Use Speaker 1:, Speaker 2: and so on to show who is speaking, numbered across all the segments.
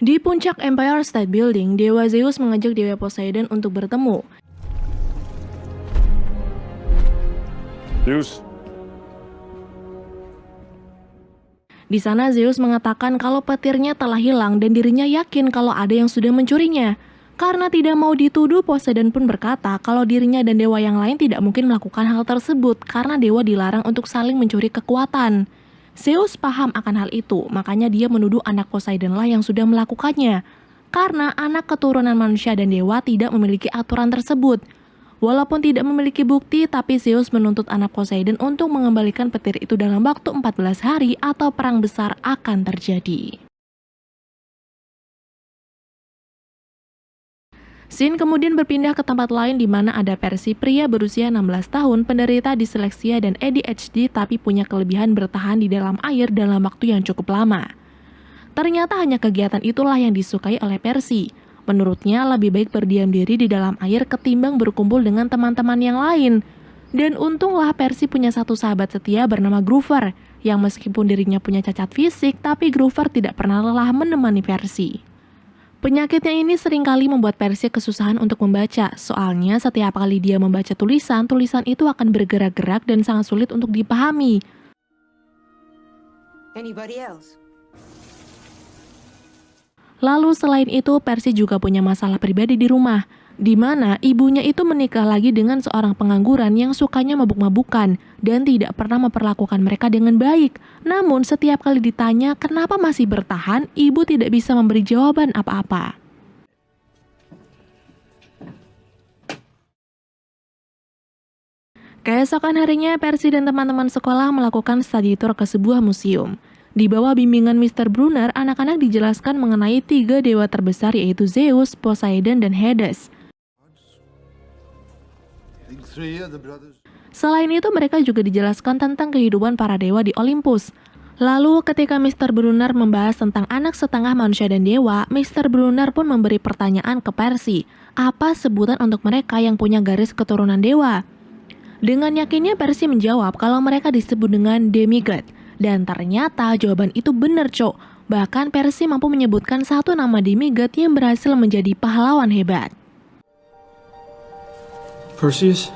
Speaker 1: Di puncak Empire State Building, Dewa Zeus mengajak Dewa Poseidon untuk bertemu.
Speaker 2: Zeus.
Speaker 1: Di sana Zeus mengatakan kalau petirnya telah hilang dan dirinya yakin kalau ada yang sudah mencurinya. Karena tidak mau dituduh, Poseidon pun berkata kalau dirinya dan dewa yang lain tidak mungkin melakukan hal tersebut karena dewa dilarang untuk saling mencuri kekuatan. Zeus paham akan hal itu, makanya dia menuduh anak Poseidon lah yang sudah melakukannya. Karena anak keturunan manusia dan dewa tidak memiliki aturan tersebut. Walaupun tidak memiliki bukti, tapi Zeus menuntut anak Poseidon untuk mengembalikan petir itu dalam waktu 14 hari atau perang besar akan terjadi. Scene kemudian berpindah ke tempat lain di mana ada Percy, pria berusia 16 tahun, penderita disleksia dan ADHD tapi punya kelebihan bertahan di dalam air dalam waktu yang cukup lama. Ternyata hanya kegiatan itulah yang disukai oleh Percy. Menurutnya lebih baik berdiam diri di dalam air ketimbang berkumpul dengan teman-teman yang lain. Dan untunglah Percy punya satu sahabat setia bernama Groover, yang meskipun dirinya punya cacat fisik, tapi Groover tidak pernah lelah menemani Percy. Penyakitnya ini seringkali membuat Percy kesusahan untuk membaca, soalnya setiap kali dia membaca tulisan itu akan bergerak-gerak dan sangat sulit untuk dipahami.
Speaker 3: Anybody else?
Speaker 1: Lalu selain itu, Percy juga punya masalah pribadi di rumah, di mana ibunya itu menikah lagi dengan seorang pengangguran yang sukanya mabuk-mabukan dan tidak pernah memperlakukan mereka dengan baik. Namun setiap kali ditanya kenapa masih bertahan, ibu tidak bisa memberi jawaban apa-apa. Keesokan harinya, Percy dan teman-teman sekolah melakukan study tour ke sebuah museum. Di bawah bimbingan Mr. Brunner, anak-anak dijelaskan mengenai 3 dewa terbesar yaitu Zeus, Poseidon, dan Hades. Selain itu, mereka juga dijelaskan tentang kehidupan para dewa di Olympus. Lalu, ketika Mr. Brunner membahas tentang anak setengah manusia dan dewa, Mr. Brunner pun memberi pertanyaan ke Percy, apa sebutan untuk mereka yang punya garis keturunan dewa? Dengan yakinnya Percy menjawab kalau mereka disebut dengan demigod. Dan ternyata jawaban itu benar, Cok. Bahkan Percy mampu menyebutkan satu nama demigod yang berhasil menjadi pahlawan hebat.
Speaker 2: Perseus?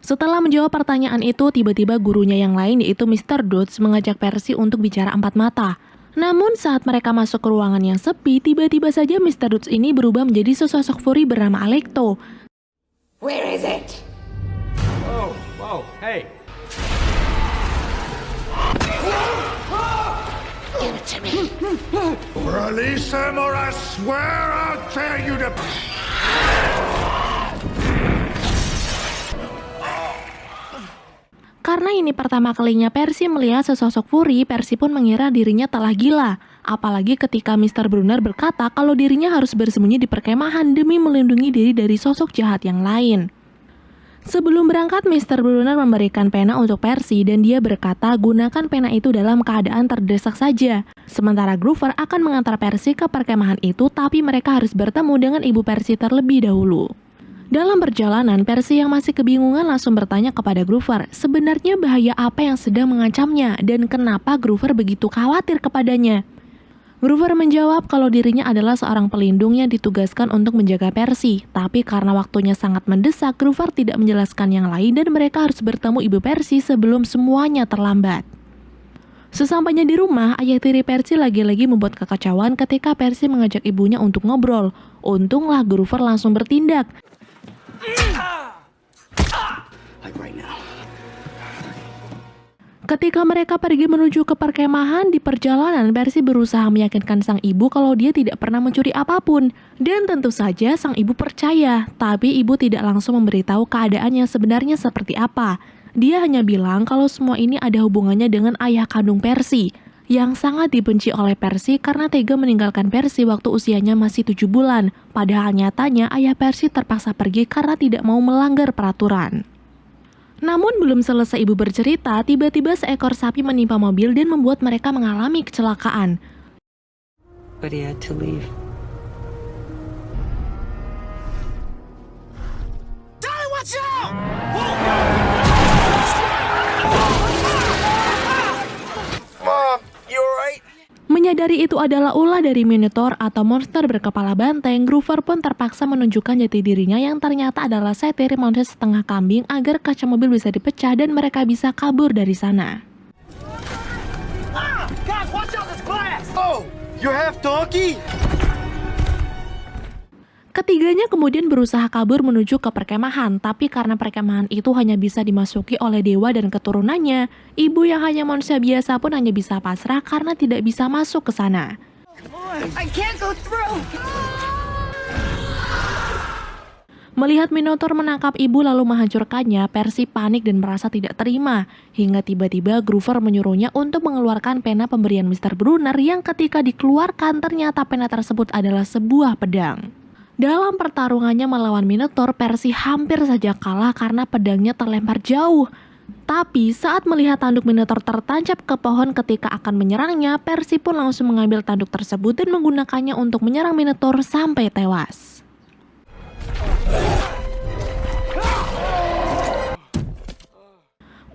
Speaker 1: Setelah menjawab pertanyaan itu, tiba-tiba gurunya yang lain yaitu Mr. Dodge mengajak Percy untuk bicara empat mata. Namun saat mereka masuk ke ruangan yang sepi, tiba-tiba saja Mr. Dodge ini berubah menjadi sesosok Fury bernama Alecto.
Speaker 3: Where is it?
Speaker 2: Whoa, hey!
Speaker 3: Give it to me.
Speaker 4: Release him or I swear I'll tear you to...
Speaker 1: Karena ini pertama kalinya Percy melihat sesosok Fury, Percy pun mengira dirinya telah gila. Apalagi ketika Mr. Brunner berkata kalau dirinya harus bersembunyi di perkemahan demi melindungi diri dari sosok jahat yang lain. Sebelum berangkat, Mr. Brunner memberikan pena untuk Percy dan dia berkata gunakan pena itu dalam keadaan terdesak saja. Sementara Groover akan mengantar Percy ke perkemahan itu, tapi mereka harus bertemu dengan ibu Percy terlebih dahulu. Dalam perjalanan, Percy yang masih kebingungan langsung bertanya kepada Groover, sebenarnya bahaya apa yang sedang mengancamnya dan kenapa Groover begitu khawatir kepadanya. Groover menjawab kalau dirinya adalah seorang pelindung yang ditugaskan untuk menjaga Percy, tapi karena waktunya sangat mendesak, Groover tidak menjelaskan yang lain dan mereka harus bertemu ibu Percy sebelum semuanya terlambat. Sesampainya di rumah, ayah tiri Percy lagi-lagi membuat kekacauan ketika Percy mengajak ibunya untuk ngobrol. Untunglah Groover langsung bertindak.
Speaker 4: Like right now.
Speaker 1: Ketika mereka pergi menuju ke perkemahan, di perjalanan Percy berusaha meyakinkan sang ibu kalau dia tidak pernah mencuri apapun. Dan tentu saja sang ibu percaya, tapi ibu tidak langsung memberitahu keadaan yang sebenarnya seperti apa. Dia hanya bilang kalau semua ini ada hubungannya dengan ayah kandung Percy, yang sangat dibenci oleh Percy karena tega meninggalkan Percy waktu usianya masih 7 bulan. Padahal nyatanya ayah Percy terpaksa pergi karena tidak mau melanggar peraturan. Namun belum selesai ibu bercerita, tiba-tiba seekor sapi menimpa mobil dan membuat mereka mengalami kecelakaan.
Speaker 3: But he had to leave.
Speaker 4: Daddy, watch out! Mom,
Speaker 1: Menyadari itu adalah ulah dari Minotaur atau monster berkepala banteng, Groover pun terpaksa menunjukkan jati dirinya yang ternyata adalah satyr manusia setengah kambing agar kaca mobil bisa dipecah dan mereka bisa kabur dari sana.
Speaker 2: Guys, watch out this glass! Oh, you're half donkey?
Speaker 1: Ketiganya kemudian berusaha kabur menuju ke perkemahan, tapi karena perkemahan itu hanya bisa dimasuki oleh dewa dan keturunannya, ibu yang hanya manusia biasa pun hanya bisa pasrah karena tidak bisa masuk ke sana.
Speaker 3: I can't go through!
Speaker 1: Melihat Minotaur menangkap ibu lalu menghancurkannya, Percy panik dan merasa tidak terima, hingga tiba-tiba Groover menyuruhnya untuk mengeluarkan pena pemberian Mr. Brunner yang ketika dikeluarkan ternyata pena tersebut adalah sebuah pedang. Dalam pertarungannya melawan Minotaur, Percy hampir saja kalah karena pedangnya terlempar jauh. Tapi saat melihat tanduk Minotaur tertancap ke pohon ketika akan menyerangnya, Percy pun langsung mengambil tanduk tersebut dan menggunakannya untuk menyerang Minotaur sampai tewas.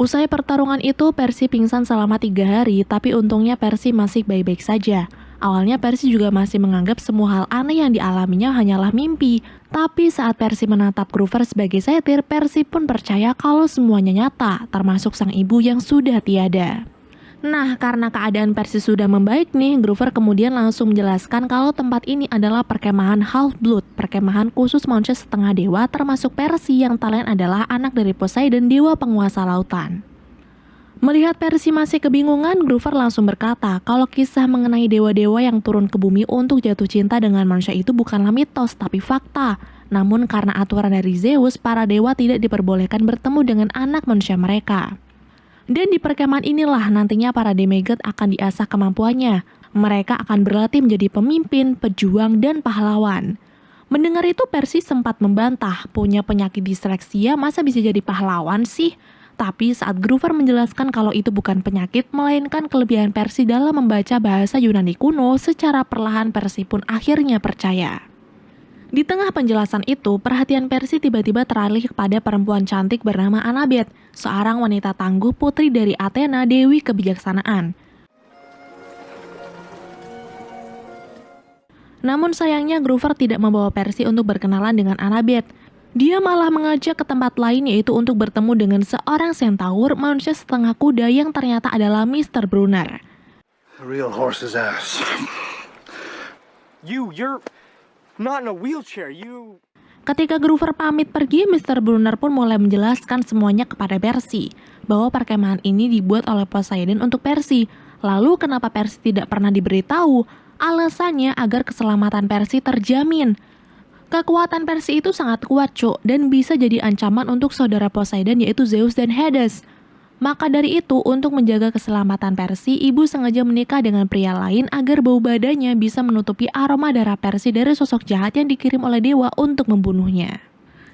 Speaker 1: Usai pertarungan itu, Percy pingsan selama 3 hari, tapi untungnya Percy masih baik-baik saja. Awalnya Percy juga masih menganggap semua hal aneh yang dialaminya hanyalah mimpi. Tapi saat Percy menatap Groover sebagai satyr, Percy pun percaya kalau semuanya nyata, termasuk sang ibu yang sudah tiada. Nah, karena keadaan Percy sudah membaik nih, Groover kemudian langsung menjelaskan kalau tempat ini adalah perkemahan Half-Blood, perkemahan khusus manusia setengah dewa termasuk Percy yang tak lain adalah anak dari Poseidon, dewa penguasa lautan. Melihat Percy masih kebingungan, Groover langsung berkata kalau kisah mengenai dewa-dewa yang turun ke bumi untuk jatuh cinta dengan manusia itu bukanlah mitos, tapi fakta. Namun karena aturan dari Zeus, para dewa tidak diperbolehkan bertemu dengan anak manusia mereka. Dan di perkemahan inilah nantinya para demigod akan diasah kemampuannya. Mereka akan berlatih menjadi pemimpin, pejuang, dan pahlawan. Mendengar itu Percy sempat membantah, punya penyakit disleksia masa bisa jadi pahlawan sih? Tapi saat Groover menjelaskan kalau itu bukan penyakit, melainkan kelebihan Percy dalam membaca bahasa Yunani kuno, secara perlahan Percy pun akhirnya percaya. Di tengah penjelasan itu, perhatian Percy tiba-tiba teralih kepada perempuan cantik bernama Annabeth, seorang wanita tangguh putri dari Athena, dewi kebijaksanaan. Namun sayangnya Groover tidak membawa Percy untuk berkenalan dengan Annabeth. Dia malah mengajak ke tempat lain yaitu untuk bertemu dengan seorang centaur manusia setengah kuda yang ternyata adalah Mr. Brunner.
Speaker 4: A real horse's ass.
Speaker 2: You're not in a wheelchair,
Speaker 1: Ketika Groover pamit pergi, Mr. Brunner pun mulai menjelaskan semuanya kepada Percy, bahwa perkemahan ini dibuat oleh Poseidon untuk Percy. Lalu kenapa Percy tidak pernah diberitahu? Alasannya agar keselamatan Percy terjamin. Kekuatan Percy itu sangat kuat, Cuk, dan bisa jadi ancaman untuk saudara Poseidon yaitu Zeus dan Hades. Maka dari itu, untuk menjaga keselamatan Percy, ibu sengaja menikah dengan pria lain agar bau badannya bisa menutupi aroma darah Percy dari sosok jahat yang dikirim oleh dewa untuk membunuhnya.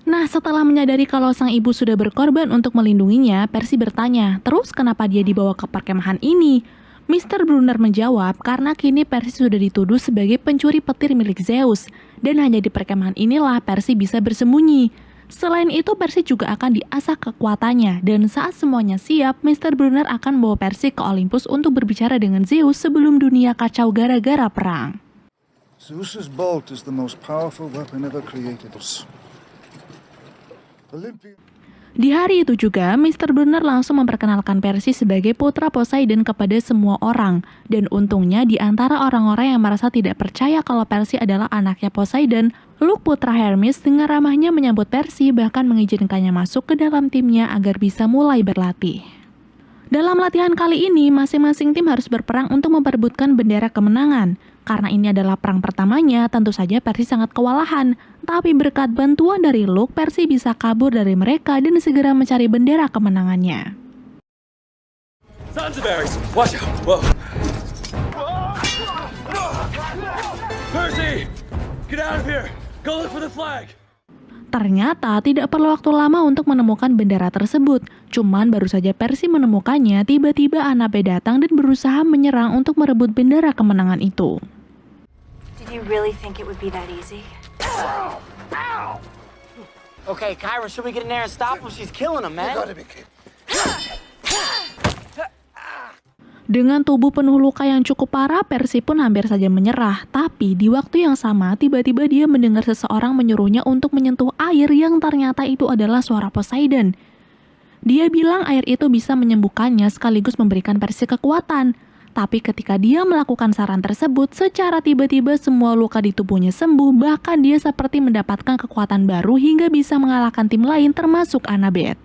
Speaker 1: Nah, setelah menyadari kalau sang ibu sudah berkorban untuk melindunginya, Percy bertanya, terus kenapa dia dibawa ke perkemahan ini? Mr. Brunner menjawab karena kini Percy sudah dituduh sebagai pencuri petir milik Zeus, dan hanya di perkemahan inilah Percy bisa bersembunyi. Selain itu, Percy juga akan diasah kekuatannya, dan saat semuanya siap, Mr. Brunner akan membawa Percy ke Olympus untuk berbicara dengan Zeus sebelum dunia kacau gara-gara perang.
Speaker 4: Zeus's bolt is the most powerful weapon ever created. Olympia.
Speaker 1: Di hari itu juga, Mr. Brunner langsung memperkenalkan Percy sebagai putra Poseidon kepada semua orang. Dan untungnya di antara orang-orang yang merasa tidak percaya kalau Percy adalah anaknya Poseidon, Luke putra Hermes dengan ramahnya menyambut Percy bahkan mengizinkannya masuk ke dalam timnya agar bisa mulai berlatih. Dalam latihan kali ini, masing-masing tim harus berperang untuk memperebutkan bendera kemenangan. Karena ini adalah perang pertamanya, tentu saja Percy sangat kewalahan. Tapi berkat bantuan dari Luke, Percy bisa kabur dari mereka dan segera mencari bendera kemenangannya.
Speaker 2: Sons of berries! Watch out! Whoa! Percy! Get out of here! Go look for the flag!
Speaker 1: Ternyata tidak perlu waktu lama untuk menemukan bendera tersebut. Cuman baru saja Percy menemukannya, tiba-tiba Annabeth datang dan berusaha menyerang untuk merebut bendera kemenangan itu.
Speaker 5: Did you really think it would be that easy?
Speaker 6: Okay, Kyra, should we get in there and stop him? She's killing him, man.
Speaker 4: You gotta be kidding.
Speaker 1: Dengan tubuh penuh luka yang cukup parah, Percy pun hampir saja menyerah. Tapi di waktu yang sama, tiba-tiba dia mendengar seseorang menyuruhnya untuk menyentuh air yang ternyata itu adalah suara Poseidon. Dia bilang air itu bisa menyembuhkannya sekaligus memberikan Percy kekuatan. Tapi ketika dia melakukan saran tersebut, secara tiba-tiba semua luka di tubuhnya sembuh, bahkan dia seperti mendapatkan kekuatan baru hingga bisa mengalahkan tim lain termasuk Annabeth.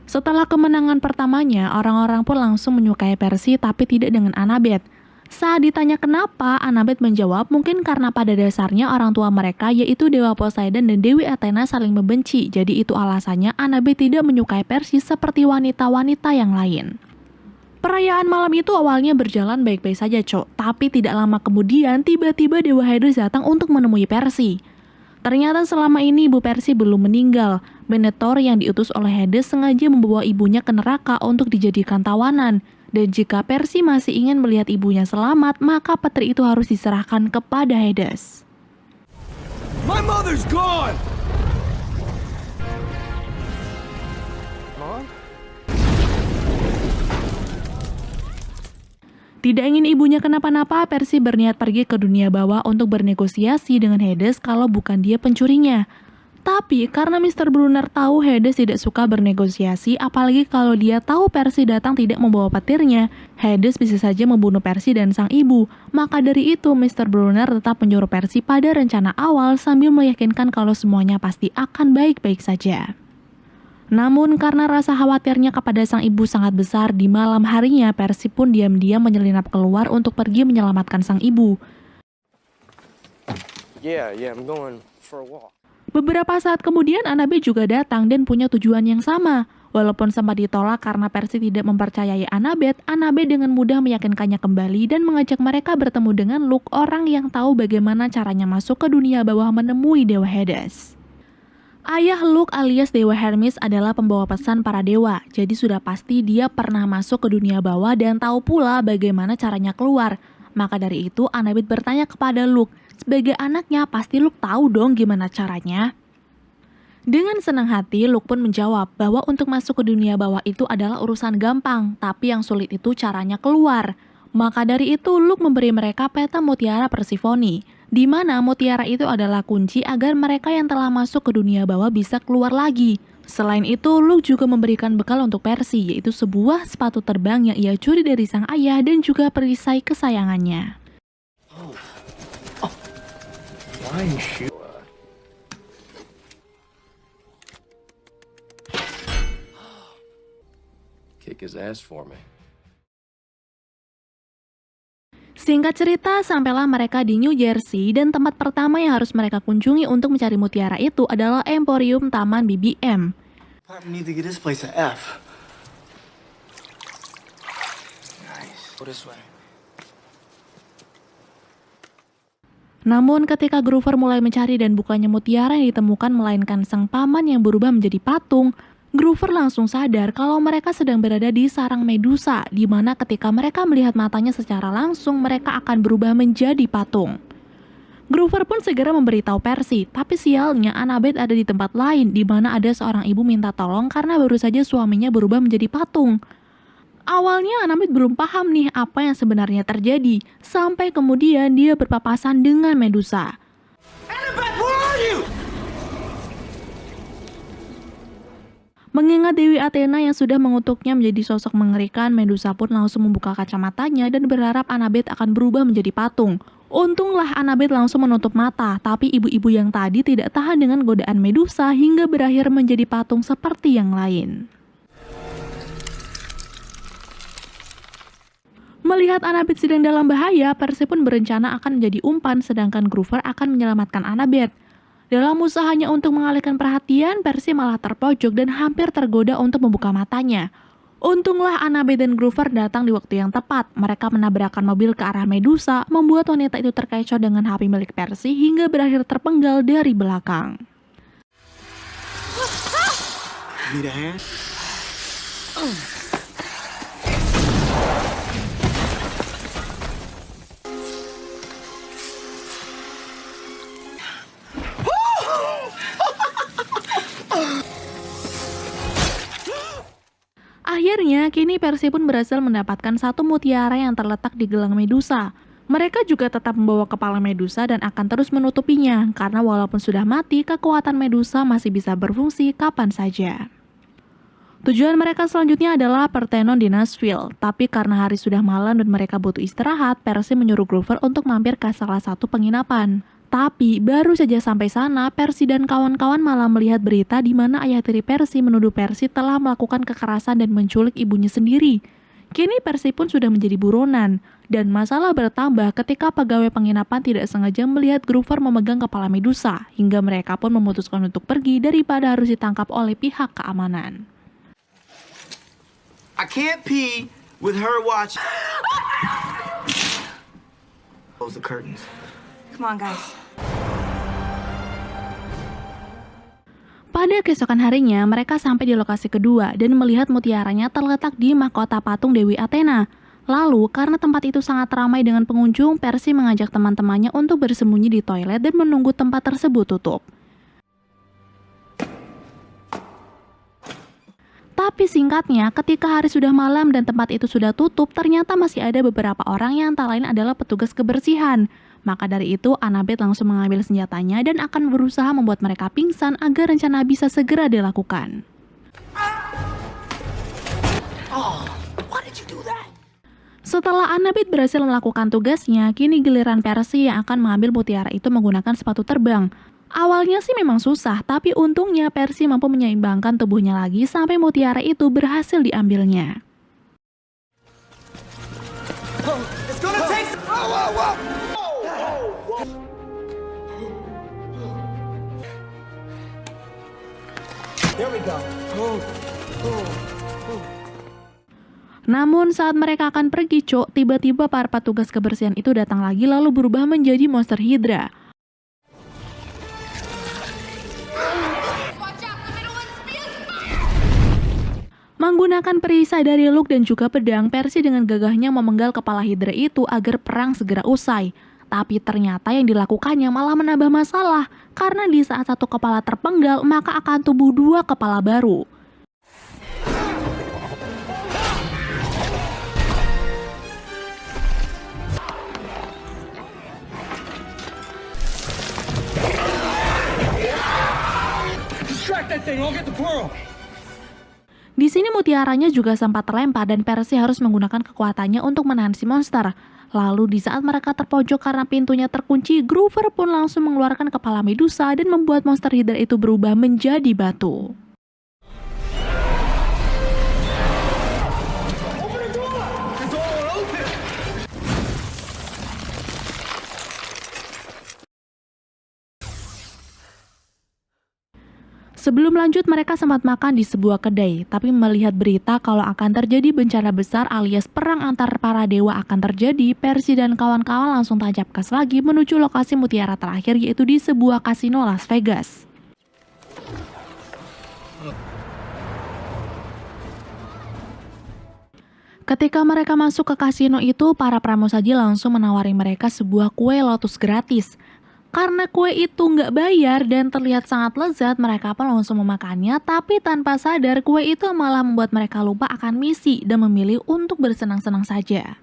Speaker 1: Setelah kemenangan pertamanya, orang-orang pun langsung menyukai Percy tapi tidak dengan Annabeth. Saat ditanya kenapa, Annabeth menjawab mungkin karena pada dasarnya orang tua mereka yaitu Dewa Poseidon dan Dewi Athena saling membenci. Jadi itu alasannya Annabeth tidak menyukai Percy seperti wanita-wanita yang lain. Perayaan malam itu awalnya berjalan baik-baik saja, Cok. Tapi tidak lama kemudian tiba-tiba Dewa Hades datang untuk menemui Percy. Ternyata selama ini ibu Percy belum meninggal. Venator yang diutus oleh Hades sengaja membawa ibunya ke neraka untuk dijadikan tawanan. Dan jika Percy masih ingin melihat ibunya selamat, maka peti itu harus diserahkan kepada Hades.
Speaker 2: My mother's gone! Mom?
Speaker 1: Tidak ingin ibunya kenapa-napa, Percy berniat pergi ke dunia bawah untuk bernegosiasi dengan Hades kalau bukan dia pencurinya. Tapi karena Mr. Brunner tahu Hades tidak suka bernegosiasi, apalagi kalau dia tahu Percy datang tidak membawa petirnya, Hades bisa saja membunuh Percy dan sang ibu. Maka dari itu, Mr. Brunner tetap menyuruh Percy pada rencana awal sambil meyakinkan kalau semuanya pasti akan baik-baik saja. Namun karena rasa khawatirnya kepada sang ibu sangat besar, di malam harinya Percy pun diam-diam menyelinap keluar untuk pergi menyelamatkan sang ibu.
Speaker 2: Yeah, I'm going for a walk.
Speaker 1: Beberapa saat kemudian Annabeth juga datang dan punya tujuan yang sama. Walaupun sempat ditolak karena Percy tidak mempercayai Annabeth, Annabeth dengan mudah meyakinkannya kembali dan mengajak mereka bertemu dengan Luke, orang yang tahu bagaimana caranya masuk ke dunia bawah menemui Dewa Hades. Ayah Luke alias Dewa Hermes adalah pembawa pesan para dewa, jadi sudah pasti dia pernah masuk ke dunia bawah dan tahu pula bagaimana caranya keluar. Maka dari itu Annabeth bertanya kepada Luke, sebagai anaknya pasti Luke tahu dong gimana caranya. Dengan senang hati, Luke pun menjawab bahwa untuk masuk ke dunia bawah itu adalah urusan gampang, tapi yang sulit itu caranya keluar. Maka dari itu Luke memberi mereka peta mutiara Persephone, di mana mutiara itu adalah kunci agar mereka yang telah masuk ke dunia bawah bisa keluar lagi. Selain itu, Luke juga memberikan bekal untuk Percy, yaitu sebuah sepatu terbang yang ia curi dari sang ayah dan juga perisai kesayangannya.
Speaker 2: Why is she... Kick his ass for me.
Speaker 1: Singkat cerita, sampailah mereka di New Jersey dan tempat pertama yang harus mereka kunjungi untuk mencari mutiara itu adalah Emporium Taman BBM.
Speaker 7: Department need to get this place a F. Nice. Go this way.
Speaker 1: Namun ketika Groover mulai mencari dan bukannya mutiara yang ditemukan melainkan sang paman yang berubah menjadi patung, Groover langsung sadar kalau mereka sedang berada di sarang Medusa, di mana ketika mereka melihat matanya secara langsung, mereka akan berubah menjadi patung. Groover pun segera memberitahu Percy, tapi sialnya Annabeth ada di tempat lain, di mana ada seorang ibu minta tolong karena baru saja suaminya berubah menjadi patung. Awalnya Annabeth belum paham nih apa yang sebenarnya terjadi, sampai kemudian dia berpapasan dengan Medusa.
Speaker 7: Annabeth, where are you?
Speaker 1: Mengingat Dewi Athena yang sudah mengutuknya menjadi sosok mengerikan, Medusa pun langsung membuka kacamatanya dan berharap Annabeth akan berubah menjadi patung. Untunglah Annabeth langsung menutup mata, tapi ibu-ibu yang tadi tidak tahan dengan godaan Medusa hingga berakhir menjadi patung seperti yang lain. Melihat Annabeth sedang dalam bahaya, Percy pun berencana akan menjadi umpan sedangkan Groover akan menyelamatkan Annabeth. Dalam usahanya untuk mengalihkan perhatian, Percy malah terpojok dan hampir tergoda untuk membuka matanya. Untunglah Annabeth dan Groover datang di waktu yang tepat. Mereka menabrakkan mobil ke arah Medusa, membuat wanita itu terkecoh dengan HP milik Percy hingga berakhir terpenggal dari belakang.
Speaker 7: Need a hand?
Speaker 1: Akhirnya, kini Percy pun berhasil mendapatkan satu mutiara yang terletak di gelang Medusa. Mereka juga tetap membawa kepala Medusa dan akan terus menutupinya, karena walaupun sudah mati, kekuatan Medusa masih bisa berfungsi kapan saja. Tujuan mereka selanjutnya adalah pertenon di Nashville, tapi karena hari sudah malam dan mereka butuh istirahat, Percy menyuruh Grover untuk mampir ke salah satu penginapan. Tapi baru saja sampai sana, Percy dan kawan-kawan malah melihat berita di mana ayah tiri Percy menuduh Percy telah melakukan kekerasan dan menculik ibunya sendiri. Kini Percy pun sudah menjadi buronan, dan masalah bertambah ketika pegawai penginapan tidak sengaja melihat Grover memegang kepala Medusa, hingga mereka pun memutuskan untuk pergi daripada harus ditangkap oleh pihak keamanan.
Speaker 7: I can't pee with her watching. Close the curtains.
Speaker 5: Come on, guys.
Speaker 1: Pada keesokan harinya, mereka sampai di lokasi kedua dan melihat mutiaranya terletak di mahkota patung Dewi Athena. Lalu, karena tempat itu sangat ramai dengan pengunjung, Percy mengajak teman-temannya untuk bersembunyi di toilet dan menunggu tempat tersebut tutup. Tapi singkatnya, ketika hari sudah malam dan tempat itu sudah tutup, ternyata masih ada beberapa orang yang antara lain adalah petugas kebersihan. Maka dari itu, Annabeth langsung mengambil senjatanya dan akan berusaha membuat mereka pingsan agar rencana bisa segera dilakukan. Setelah Annabeth berhasil melakukan tugasnya, kini giliran Percy yang akan mengambil mutiara itu menggunakan sepatu terbang. Awalnya sih memang susah, tapi untungnya Percy mampu menyeimbangkan tubuhnya lagi sampai mutiara itu berhasil diambilnya.
Speaker 7: It's gonna take. There we go.
Speaker 1: Namun saat mereka akan pergi, tiba-tiba para petugas kebersihan itu datang lagi lalu berubah menjadi monster Hydra. Menggunakan perisai dari Luke dan juga pedang, Percy dengan gagahnya memenggal kepala Hydra itu agar perang segera usai. Tapi ternyata yang dilakukannya malah menambah masalah, karena di saat satu kepala terpenggal, maka akan tumbuh dua kepala baru.
Speaker 2: Distract that thing, I'll get the pearl.
Speaker 1: Di sini mutiaranya juga sempat terlempar dan Percy harus menggunakan kekuatannya untuk menahan si monster. Lalu di saat mereka terpojok karena pintunya terkunci, Grover pun langsung mengeluarkan kepala Medusa dan membuat monster Hydra itu berubah menjadi batu. Sebelum lanjut, mereka sempat makan di sebuah kedai, tapi melihat berita kalau akan terjadi bencana besar alias perang antar para dewa akan terjadi, Percy dan kawan-kawan langsung tancap gas lagi menuju lokasi mutiara terakhir, yaitu di sebuah kasino Las Vegas. Ketika mereka masuk ke kasino itu, para pramusaji langsung menawari mereka sebuah kue lotus gratis. Karena kue itu nggak bayar dan terlihat sangat lezat, mereka pun langsung memakannya, tapi tanpa sadar kue itu malah membuat mereka lupa akan misi dan memilih untuk bersenang-senang saja.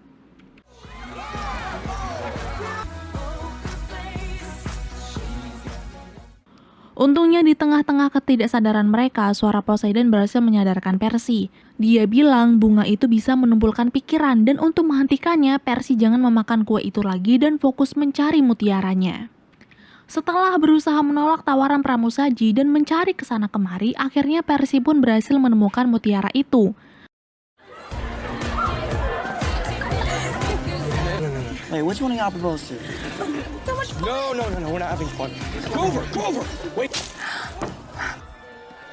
Speaker 1: Untungnya di tengah-tengah ketidaksadaran mereka, suara Poseidon berhasil menyadarkan Percy. Dia bilang bunga itu bisa menumpulkan pikiran dan untuk menghentikannya, Percy jangan memakan kue itu lagi dan fokus mencari mutiaranya. Setelah berusaha menolak tawaran pramusaji dan mencari kesana kemari, akhirnya Percy pun berhasil menemukan mutiara itu.
Speaker 7: Hey, which one of y'all proposed to?
Speaker 2: No, we're not having fun. Grover, wait.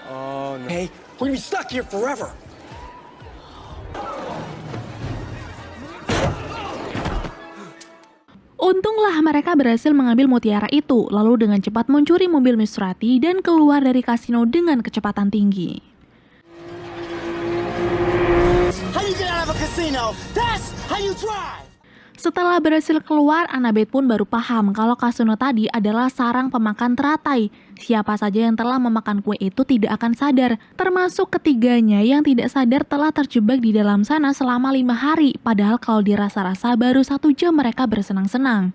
Speaker 2: Oh, no. Hey, we're gonna be stuck here forever.
Speaker 1: Untunglah mereka berhasil mengambil mutiara itu, lalu dengan cepat mencuri mobil Miss Rati dan keluar dari kasino dengan kecepatan tinggi.
Speaker 7: How you get out of a casino? That's how you drive.
Speaker 1: Setelah berhasil keluar, Annabeth pun baru paham kalau Kasuno tadi adalah sarang pemakan teratai. Siapa saja yang telah memakan kue itu tidak akan sadar, termasuk ketiganya yang tidak sadar telah terjebak di dalam sana selama 5 hari, padahal kalau dirasa-rasa baru 1 jam mereka bersenang-senang.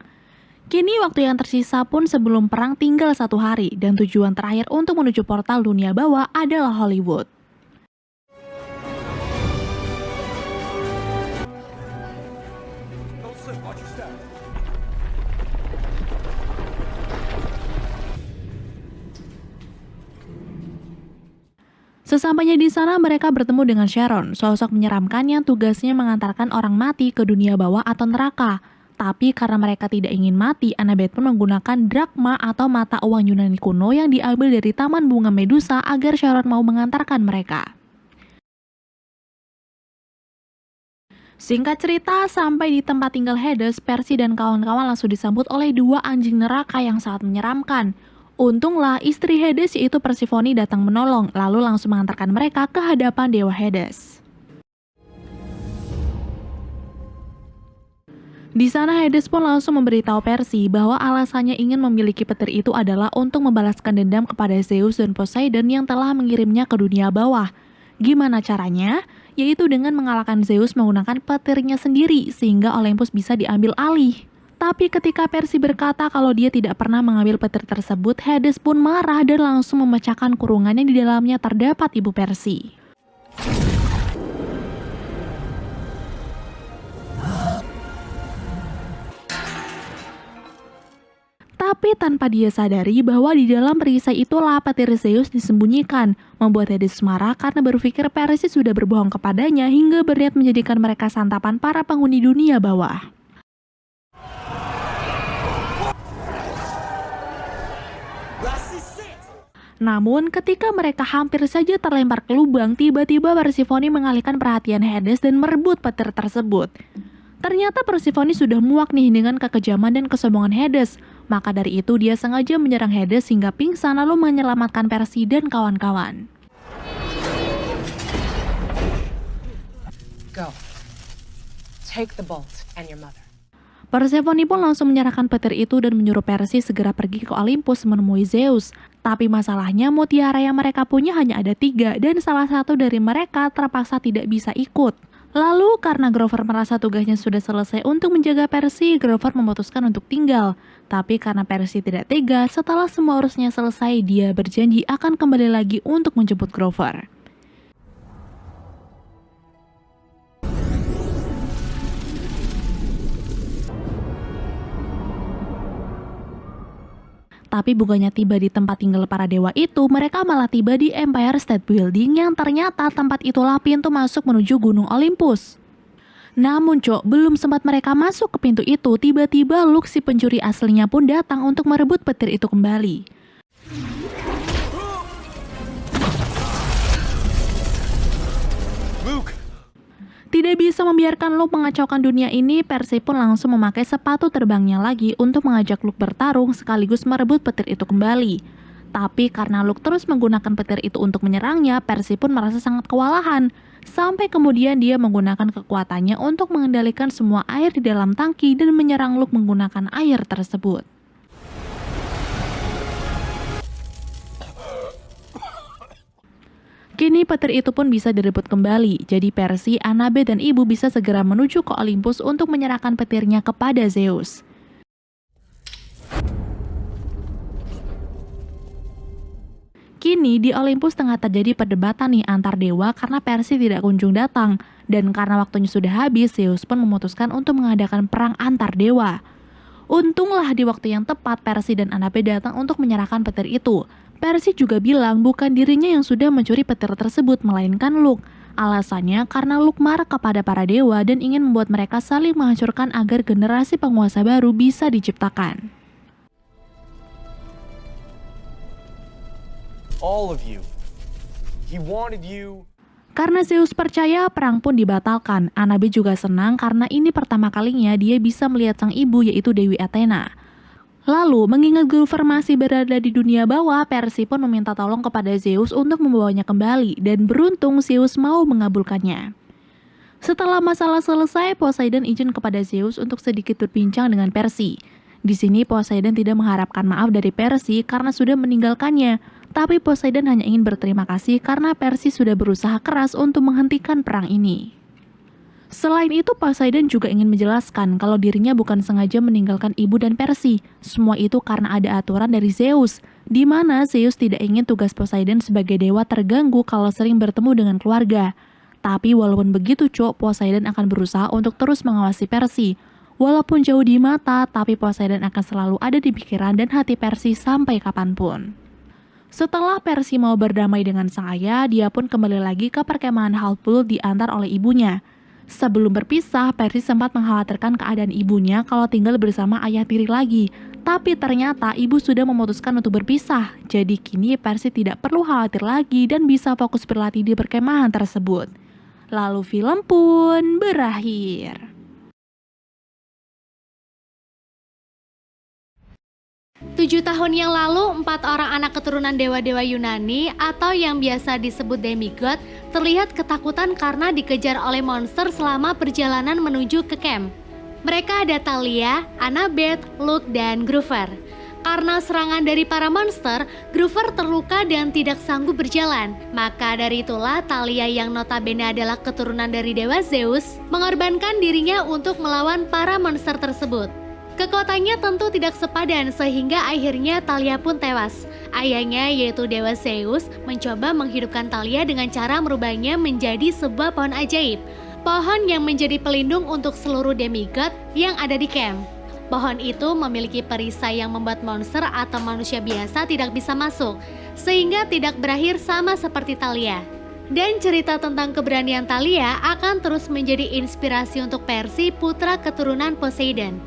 Speaker 1: Kini waktu yang tersisa pun sebelum perang tinggal 1 hari, dan tujuan terakhir untuk menuju portal dunia bawah adalah Hollywood.
Speaker 2: Don't slip, watch your step.
Speaker 1: Sesampainya di sana, mereka bertemu dengan Sharon, sosok menyeramkan yang tugasnya mengantarkan orang mati ke dunia bawah atau neraka. Tapi karena mereka tidak ingin mati, Annabeth pun menggunakan drakma atau mata uang Yunani kuno yang diambil dari Taman Bunga Medusa agar Sharon mau mengantarkan mereka. Singkat cerita, sampai di tempat tinggal Hades, Percy dan kawan-kawan langsung disambut oleh 2 anjing neraka yang sangat menyeramkan. Untunglah istri Hades yaitu Persephone datang menolong, lalu langsung mengantarkan mereka ke hadapan Dewa Hades. Di sana Hades pun langsung memberitahu Percy bahwa alasannya ingin memiliki petir itu adalah untuk membalaskan dendam kepada Zeus dan Poseidon yang telah mengirimnya ke dunia bawah. Gimana caranya? Yaitu dengan mengalahkan Zeus menggunakan petirnya sendiri sehingga Olympus bisa diambil alih. Tapi ketika Percy berkata kalau dia tidak pernah mengambil petir tersebut, Hades pun marah dan langsung memecahkan kurungan yang di dalamnya terdapat ibu Percy. Tapi tanpa dia sadari bahwa di dalam perisai itulah petir Zeus disembunyikan, membuat Hades marah karena berpikir Percy sudah berbohong kepadanya hingga berniat menjadikan mereka santapan para penghuni dunia bawah. Namun, ketika mereka hampir saja terlempar ke lubang, tiba-tiba Persephone mengalihkan perhatian Hades dan merebut petir tersebut. Ternyata Persephone sudah muak nih dengan kekejaman dan kesombongan Hades. Maka dari itu dia sengaja menyerang Hades hingga pingsan lalu menyelamatkan Percy dan kawan-kawan.
Speaker 8: Go. Take the bolt and your mother.
Speaker 1: Persephone pun langsung menyerahkan petir itu dan menyuruh Percy segera pergi ke Olympus menemui Zeus. Tapi masalahnya mutiara yang mereka punya hanya ada 3 dan salah satu dari mereka terpaksa tidak bisa ikut. Lalu karena Grover merasa tugasnya sudah selesai untuk menjaga Percy, Grover memutuskan untuk tinggal. Tapi karena Percy tidak tega, setelah semua urusnya selesai, dia berjanji akan kembali lagi untuk menjemput Grover. Tapi bukannya tiba di tempat tinggal para dewa itu, mereka malah tiba di Empire State Building yang ternyata tempat itulah pintu masuk menuju Gunung Olympus. Namun belum sempat mereka masuk ke pintu itu, tiba-tiba Luke si pencuri aslinya pun datang untuk merebut petir itu kembali.
Speaker 2: Luke!
Speaker 1: Tidak bisa membiarkan Luke mengacaukan dunia ini, Percy pun langsung memakai sepatu terbangnya lagi untuk mengajak Luke bertarung sekaligus merebut petir itu kembali. Tapi karena Luke terus menggunakan petir itu untuk menyerangnya, Percy pun merasa sangat kewalahan. Sampai kemudian dia menggunakan kekuatannya untuk mengendalikan semua air di dalam tangki dan menyerang Luke menggunakan air tersebut. Kini petir itu pun bisa direbut kembali, jadi Percy, Annabeth, dan ibu bisa segera menuju ke Olympus untuk menyerahkan petirnya kepada Zeus. Kini di Olympus tengah terjadi perdebatan nih antar dewa karena Percy tidak kunjung datang, dan karena waktunya sudah habis, Zeus pun memutuskan untuk mengadakan perang antar dewa. Untunglah di waktu yang tepat Percy dan Annabeth datang untuk menyerahkan petir itu. Percy juga bilang bukan dirinya yang sudah mencuri petir tersebut, melainkan Luke. Alasannya karena Luke marah kepada para dewa dan ingin membuat mereka saling menghancurkan agar generasi penguasa baru bisa diciptakan.
Speaker 2: All of you. He wanted you.
Speaker 1: Karena Zeus percaya, perang pun dibatalkan. Annabeth juga senang karena ini pertama kalinya dia bisa melihat sang ibu yaitu Dewi Athena. Lalu, mengingat Grover masih berada di dunia bawah, Percy pun meminta tolong kepada Zeus untuk membawanya kembali, dan beruntung Zeus mau mengabulkannya. Setelah masalah selesai, Poseidon izin kepada Zeus untuk sedikit berbincang dengan Percy. Di sini Poseidon tidak mengharapkan maaf dari Percy karena sudah meninggalkannya, tapi Poseidon hanya ingin berterima kasih karena Percy sudah berusaha keras untuk menghentikan perang ini. Selain itu, Poseidon juga ingin menjelaskan kalau dirinya bukan sengaja meninggalkan ibu dan Percy. Semua itu karena ada aturan dari Zeus, di mana Zeus tidak ingin tugas Poseidon sebagai dewa terganggu kalau sering bertemu dengan keluarga. Tapi walaupun begitu, Poseidon akan berusaha untuk terus mengawasi Percy. Walaupun jauh di mata, tapi Poseidon akan selalu ada di pikiran dan hati Percy sampai kapanpun. Setelah Percy mau berdamai dengan sang ayah, dia pun kembali lagi ke perkemahan Halfblood diantar oleh ibunya. Sebelum berpisah, Percy sempat mengkhawatirkan keadaan ibunya kalau tinggal bersama ayah tiri lagi. Tapi ternyata ibu sudah memutuskan untuk berpisah. Jadi kini Percy tidak perlu khawatir lagi dan bisa fokus berlatih di perkemahan tersebut. Lalu film pun berakhir.
Speaker 9: 7 tahun yang lalu, 4 orang anak keturunan dewa-dewa Yunani atau yang biasa disebut demigod terlihat ketakutan karena dikejar oleh monster selama perjalanan menuju ke camp. Mereka ada Thalia, Annabeth, Luke, dan Grover. Karena serangan dari para monster, Grover terluka dan tidak sanggup berjalan. Maka dari itulah Thalia yang notabene adalah keturunan dari dewa Zeus mengorbankan dirinya untuk melawan para monster tersebut. Kekuatannya tentu tidak sepadan sehingga akhirnya Thalia pun tewas. Ayahnya yaitu Dewa Zeus mencoba menghidupkan Thalia dengan cara merubahnya menjadi sebuah pohon ajaib. Pohon yang menjadi pelindung untuk seluruh demigod yang ada di camp. Pohon itu memiliki perisai yang membuat monster atau manusia biasa tidak bisa masuk, sehingga tidak berakhir sama seperti Thalia. Dan cerita tentang keberanian Thalia akan terus menjadi inspirasi untuk Percy, putra keturunan Poseidon.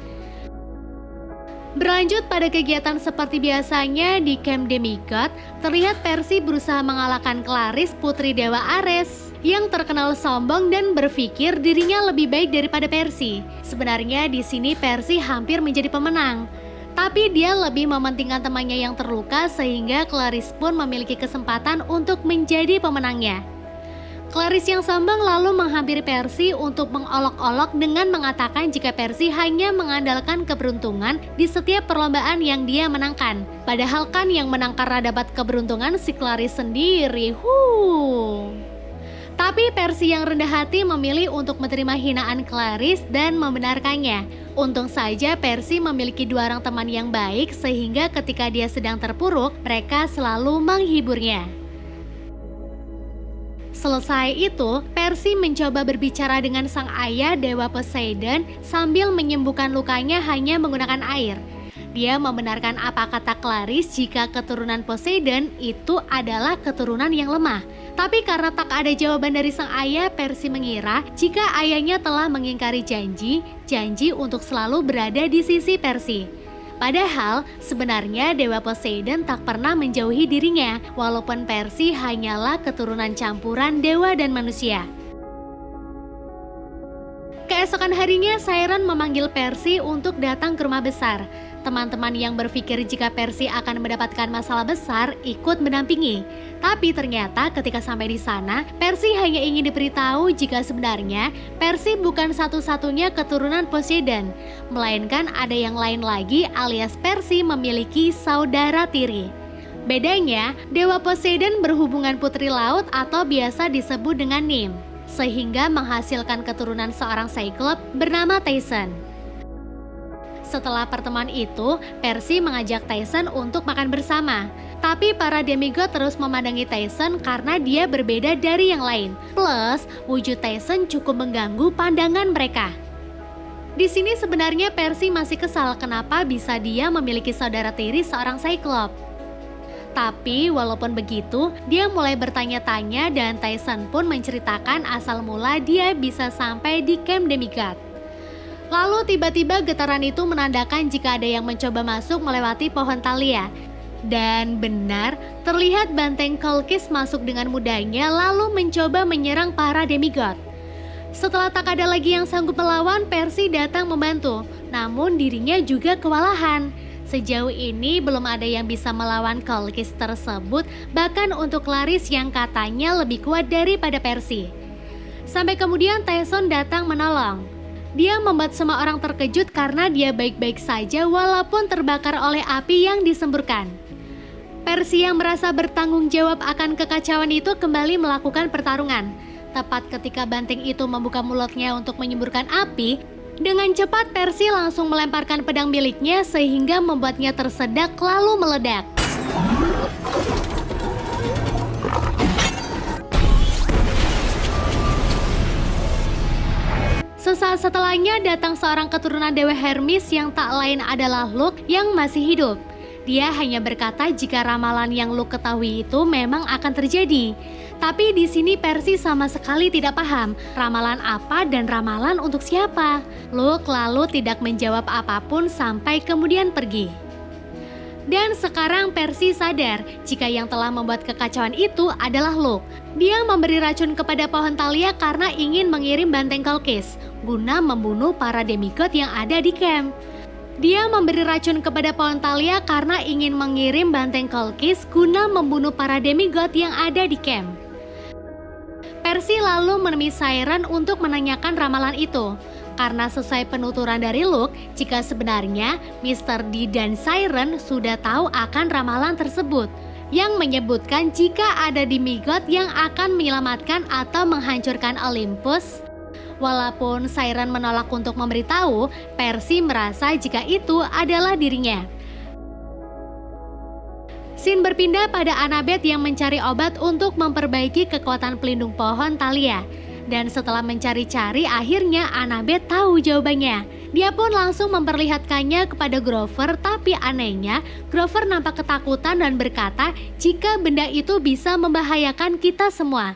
Speaker 9: Berlanjut pada kegiatan seperti biasanya di camp demigod, terlihat Percy berusaha mengalahkan Clarisse, putri dewa Ares, yang terkenal sombong dan berpikir dirinya lebih baik daripada Percy. Sebenarnya di sini Percy hampir menjadi pemenang, tapi dia lebih mementingkan temannya yang terluka sehingga Clarisse pun memiliki kesempatan untuk menjadi pemenangnya. Clarisse yang sombong lalu menghampiri Percy untuk mengolok-olok dengan mengatakan jika Percy hanya mengandalkan keberuntungan di setiap perlombaan yang dia menangkan. Padahal kan yang menang karena dapat keberuntungan si Clarisse sendiri. Tapi Percy yang rendah hati memilih untuk menerima hinaan Clarisse dan membenarkannya. Untung saja Percy memiliki 2 orang teman yang baik sehingga ketika dia sedang terpuruk, mereka selalu menghiburnya. Selesai itu, Percy mencoba berbicara dengan sang ayah Dewa Poseidon sambil menyembuhkan lukanya hanya menggunakan air. Dia membenarkan apa kata Clarisse jika keturunan Poseidon itu adalah keturunan yang lemah. Tapi karena tak ada jawaban dari sang ayah, Percy mengira jika ayahnya telah mengingkari janji untuk selalu berada di sisi Percy. Padahal sebenarnya Dewa Poseidon tak pernah menjauhi dirinya, walaupun Percy hanyalah keturunan campuran dewa dan manusia. Keesokan harinya, Chiron memanggil Percy untuk datang ke rumah besar. Teman-teman yang berpikir jika Percy akan mendapatkan masalah besar ikut mendampingi. Tapi ternyata ketika sampai di sana, Percy hanya ingin diberitahu jika sebenarnya Percy bukan satu-satunya keturunan Poseidon, melainkan ada yang lain lagi alias Percy memiliki saudara tiri. Bedanya, Dewa Poseidon berhubungan putri laut atau biasa disebut dengan Nymph, sehingga menghasilkan keturunan seorang Cyclops bernama Tyson. Setelah pertemuan itu, Percy mengajak Tyson untuk makan bersama. Tapi para demigod terus memandangi Tyson karena dia berbeda dari yang lain. Plus, wujud Tyson cukup mengganggu pandangan mereka. Di sini sebenarnya Percy masih kesal kenapa bisa dia memiliki saudara tiri seorang Cyclops. Tapi walaupun begitu, dia mulai bertanya-tanya dan Tyson pun menceritakan asal mula dia bisa sampai di camp demigod. Lalu tiba-tiba getaran itu menandakan jika ada yang mencoba masuk melewati pohon Thalia. Dan benar, terlihat banteng Kolkis masuk dengan mudahnya lalu mencoba menyerang para demigod. Setelah tak ada lagi yang sanggup melawan, Percy datang membantu. Namun dirinya juga kewalahan. Sejauh ini belum ada yang bisa melawan Kolkis tersebut, bahkan untuk Clarisse yang katanya lebih kuat daripada Percy. Sampai kemudian Tyson datang menolong. Dia membuat semua orang terkejut karena dia baik-baik saja walaupun terbakar oleh api yang disemburkan. Percy yang merasa bertanggung jawab akan kekacauan itu kembali melakukan pertarungan. Tepat ketika banteng itu membuka mulutnya untuk menyemburkan api, dengan cepat Percy langsung melemparkan pedang miliknya sehingga membuatnya tersedak lalu meledak. Sesaat setelahnya datang seorang keturunan Dewa Hermes yang tak lain adalah Luke yang masih hidup. Dia hanya berkata jika ramalan yang Luke ketahui itu memang akan terjadi. Tapi di sini Percy sama sekali tidak paham ramalan apa dan ramalan untuk siapa. Luke lalu tidak menjawab apapun sampai kemudian pergi. Dan sekarang Percy sadar jika yang telah membuat kekacauan itu adalah Luke. Dia memberi racun kepada pohon Thalia karena ingin mengirim banteng Kalkis guna membunuh para demigod yang ada di camp. Dia memberi racun kepada pohon Thalia karena ingin mengirim banteng Kalkis guna membunuh para demigod yang ada di camp. Percy lalu menemui Siren untuk menanyakan ramalan itu. Karena sesuai penuturan dari Luke, jika sebenarnya Mr. D dan Siren sudah tahu akan ramalan tersebut, yang menyebutkan jika ada demigod yang akan menyelamatkan atau menghancurkan Olympus. Walaupun Siren menolak untuk memberitahu, Percy merasa jika itu adalah dirinya. Scene berpindah pada Annabeth yang mencari obat untuk memperbaiki kekuatan pelindung pohon Thalia. Dan setelah mencari-cari, akhirnya Annabeth tahu jawabannya. Dia pun langsung memperlihatkannya kepada Grover, tapi anehnya Grover nampak ketakutan dan berkata jika benda itu bisa membahayakan kita semua.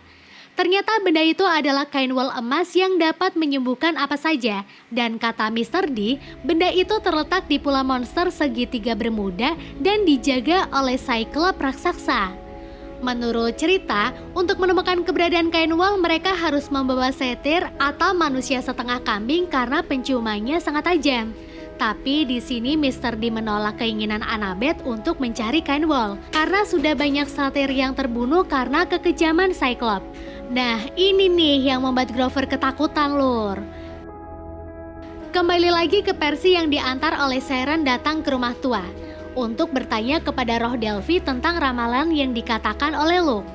Speaker 9: Ternyata benda itu adalah kain wol emas yang dapat menyembuhkan apa saja. Dan kata Mr. D, benda itu terletak di Pulau Monster Segitiga Bermuda dan dijaga oleh Cyclops raksasa. Menurut cerita, untuk menemukan keberadaan kain wol mereka harus membawa setir atau manusia setengah kambing karena penciumannya sangat tajam. Tapi di sini Mr. D menolak keinginan Annabeth untuk mencari kain wol karena sudah banyak satir yang terbunuh karena kekejaman Cyclops. Nah, ini nih yang membuat Grover ketakutan, Lur. Kembali lagi ke Percy yang diantar oleh Siren datang ke rumah tua untuk bertanya kepada roh Delphi tentang ramalan yang dikatakan oleh Luke.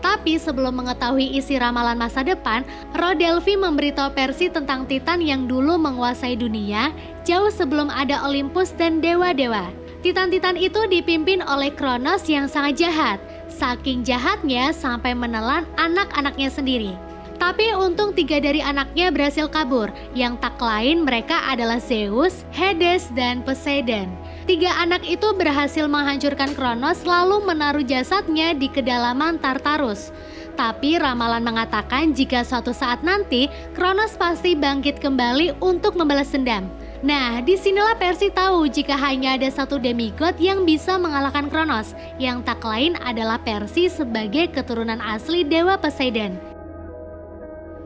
Speaker 9: Tapi sebelum mengetahui isi ramalan masa depan, roh Delphi memberitahu Percy tentang Titan yang dulu menguasai dunia jauh sebelum ada Olympus dan dewa-dewa. Titan-titan itu dipimpin oleh Kronos yang sangat jahat. Saking jahatnya sampai menelan anak-anaknya sendiri. Tapi untung 3 dari anaknya berhasil kabur, yang tak lain mereka adalah Zeus, Hades, dan Poseidon. 3 anak itu berhasil menghancurkan Kronos lalu menaruh jasadnya di kedalaman Tartarus. Tapi ramalan mengatakan jika suatu saat nanti Kronos pasti bangkit kembali untuk membalas dendam. Nah, disinilah Percy tahu jika hanya ada satu demigod yang bisa mengalahkan Kronos, yang tak lain adalah Percy sebagai keturunan asli Dewa Poseidon.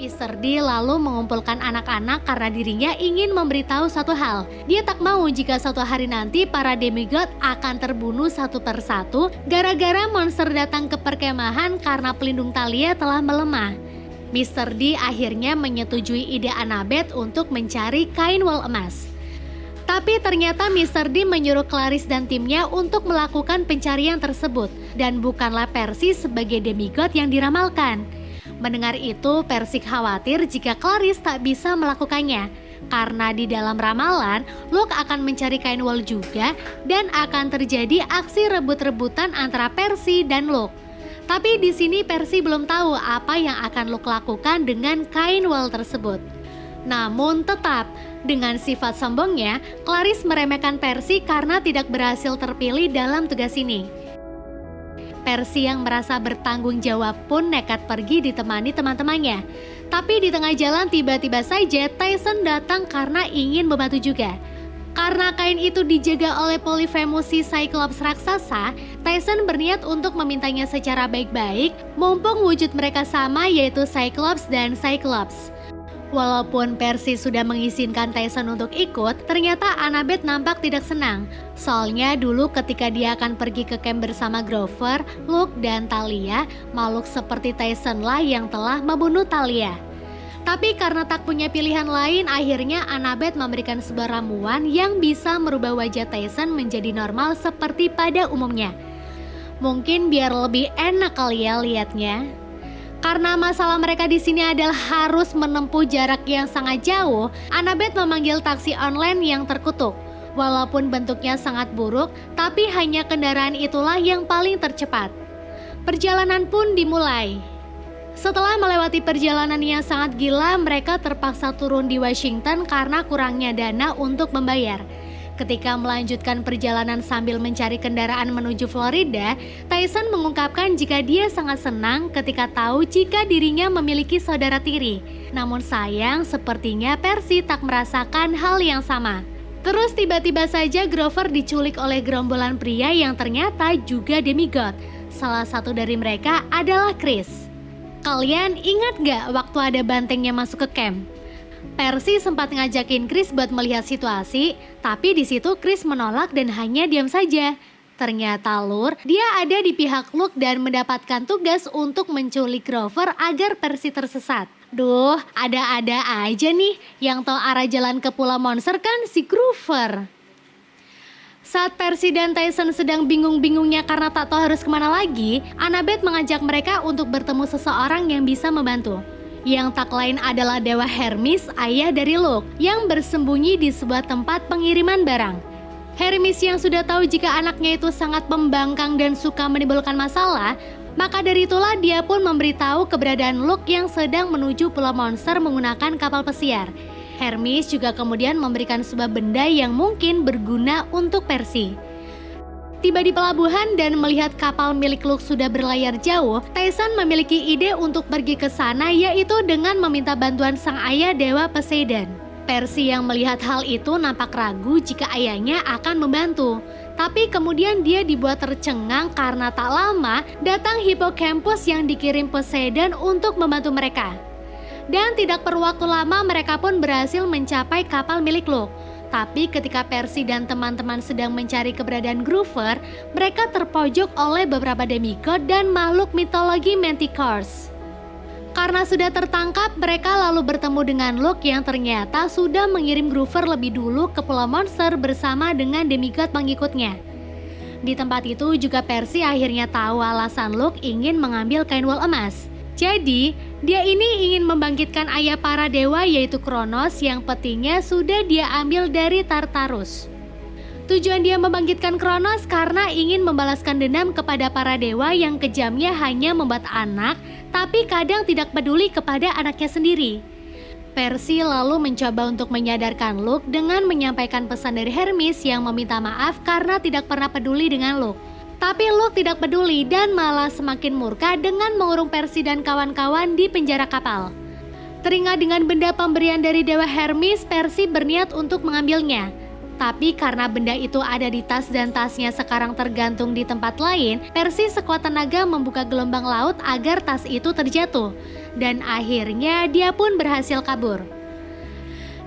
Speaker 9: Mr. D lalu mengumpulkan anak-anak karena dirinya ingin memberitahu satu hal. Dia tak mau jika suatu hari nanti para demigod akan terbunuh satu persatu gara-gara monster datang ke perkemahan karena pelindung Thalia telah melemah. Mr. D akhirnya menyetujui ide Annabeth untuk mencari kain wol emas. Tapi ternyata Mr. D menyuruh Clarice dan timnya untuk melakukan pencarian tersebut dan bukanlah Percy sebagai demigod yang diramalkan. Mendengar itu, Percy khawatir jika Clarice tak bisa melakukannya. Karena di dalam ramalan, Luke akan mencari kain wol juga dan akan terjadi aksi rebut-rebutan antara Percy dan Luke. Tapi di sini Percy belum tahu apa yang akan Luke lakukan dengan kain wol tersebut. Namun tetap, dengan sifat sombongnya, Clarice meremehkan Percy karena tidak berhasil terpilih dalam tugas ini. Percy yang merasa bertanggung jawab pun nekat pergi ditemani teman-temannya. Tapi di tengah jalan tiba-tiba saja Tyson datang karena ingin membantu juga. Karena kain itu dijaga oleh Polyphemus si Cyclops raksasa, Tyson berniat untuk memintanya secara baik-baik, mumpung wujud mereka sama yaitu Cyclops dan Cyclops. Walaupun Percy sudah mengizinkan Tyson untuk ikut, ternyata Annabeth nampak tidak senang. Soalnya dulu ketika dia akan pergi ke camp bersama Grover, Luke, dan Thalia, makhluk seperti Tyson lah yang telah membunuh Thalia. Tapi karena tak punya pilihan lain, akhirnya Annabeth memberikan sebuah ramuan yang bisa merubah wajah Tyson menjadi normal seperti pada umumnya. Mungkin biar lebih enak kali ya liatnya. Karena masalah mereka di sini adalah harus menempuh jarak yang sangat jauh, Annabeth memanggil taksi online yang terkutuk. Walaupun bentuknya sangat buruk, tapi hanya kendaraan itulah yang paling tercepat. Perjalanan pun dimulai. Setelah melewati perjalanan yang sangat gila, mereka terpaksa turun di Washington karena kurangnya dana untuk membayar. Ketika melanjutkan perjalanan sambil mencari kendaraan menuju Florida, Tyson mengungkapkan jika dia sangat senang ketika tahu jika dirinya memiliki saudara tiri. Namun sayang, sepertinya Percy tak merasakan hal yang sama. Terus tiba-tiba saja Grover diculik oleh gerombolan pria yang ternyata juga demigod. Salah satu dari mereka adalah Chris. Kalian ingat gak waktu ada bantengnya masuk ke camp? Percy sempat ngajakin Chris buat melihat situasi, tapi di situ Chris menolak dan hanya diam saja. Ternyata Lur, dia ada di pihak Luke dan mendapatkan tugas untuk menculik Grover agar Percy tersesat. Duh, ada-ada aja nih, yang tahu arah jalan ke Pulau Monster kan si Grover. Saat Percy dan Tyson sedang bingung-bingungnya karena tak tahu harus kemana lagi, Annabeth mengajak mereka untuk bertemu seseorang yang bisa membantu. Yang tak lain adalah Dewa Hermes, ayah dari Luke, yang bersembunyi di sebuah tempat pengiriman barang. Hermes yang sudah tahu jika anaknya itu sangat pembangkang dan suka menimbulkan masalah, maka dari itulah dia pun memberitahu keberadaan Luke yang sedang menuju Pulau Monster menggunakan kapal pesiar. Hermes juga kemudian memberikan sebuah benda yang mungkin berguna untuk Percy. Tiba di pelabuhan dan melihat kapal milik Luke sudah berlayar jauh, Tyson memiliki ide untuk pergi ke sana, yaitu dengan meminta bantuan sang ayah Dewa Poseidon. Percy yang melihat hal itu nampak ragu jika ayahnya akan membantu. Tapi kemudian dia dibuat tercengang karena tak lama datang Hippocampus yang dikirim Poseidon untuk membantu mereka. Dan tidak perlu waktu lama mereka pun berhasil mencapai kapal milik Luke. Tapi ketika Percy dan teman-teman sedang mencari keberadaan Grover, mereka terpojok oleh beberapa demigod dan makhluk mitologi Manticores. Karena sudah tertangkap, mereka lalu bertemu dengan Luke yang ternyata sudah mengirim Grover lebih dulu ke Pulau Monster bersama dengan demigod pengikutnya. Di tempat itu juga Percy akhirnya tahu alasan Luke ingin mengambil kain wol emas. Jadi, dia ini ingin membangkitkan ayah para dewa yaitu Kronos yang petinya sudah dia ambil dari Tartarus. Tujuan dia membangkitkan Kronos karena ingin membalaskan dendam kepada para dewa yang kejamnya hanya membuat anak, tapi kadang tidak peduli kepada anaknya sendiri. Percy lalu mencoba untuk menyadarkan Luke dengan menyampaikan pesan dari Hermes yang meminta maaf karena tidak pernah peduli dengan Luke. Tapi Luke tidak peduli dan malah semakin murka dengan mengurung Percy dan kawan-kawan di penjara kapal. Teringat dengan benda pemberian dari Dewa Hermes, Percy berniat untuk mengambilnya. Tapi karena benda itu ada di tas dan tasnya sekarang tergantung di tempat lain, Percy sekuat tenaga membuka gelombang laut agar tas itu terjatuh. Dan akhirnya dia pun berhasil kabur.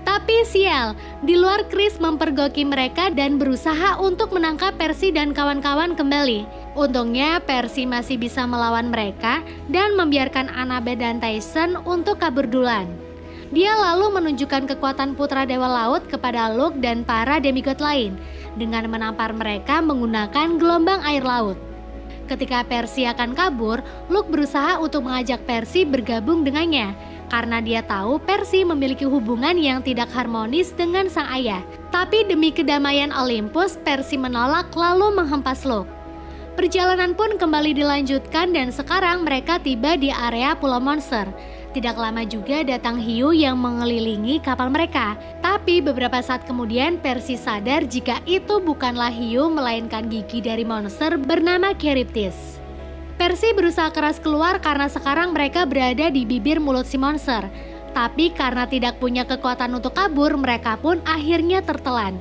Speaker 9: Tapi sial, di luar Chris mempergoki mereka dan berusaha untuk menangkap Percy dan kawan-kawan kembali. Untungnya Percy masih bisa melawan mereka dan membiarkan Annabeth dan Tyson untuk kabur duluan. Dia lalu menunjukkan kekuatan putra Dewa Laut kepada Luke dan para demigod lain dengan menampar mereka menggunakan gelombang air laut. Ketika Percy akan kabur, Luke berusaha untuk mengajak Percy bergabung dengannya karena dia tahu Percy memiliki hubungan yang tidak harmonis dengan sang ayah. Tapi demi kedamaian Olympus, Percy menolak lalu menghempas Luke. Perjalanan pun kembali dilanjutkan dan sekarang mereka tiba di area Pulau Monster. Tidak lama juga datang hiu yang mengelilingi kapal mereka. Tapi beberapa saat kemudian Percy sadar jika itu bukanlah hiu melainkan gigi dari monster bernama Charybdis. Percy berusaha keras keluar karena sekarang mereka berada di bibir mulut si monster. Tapi karena tidak punya kekuatan untuk kabur, mereka pun akhirnya tertelan.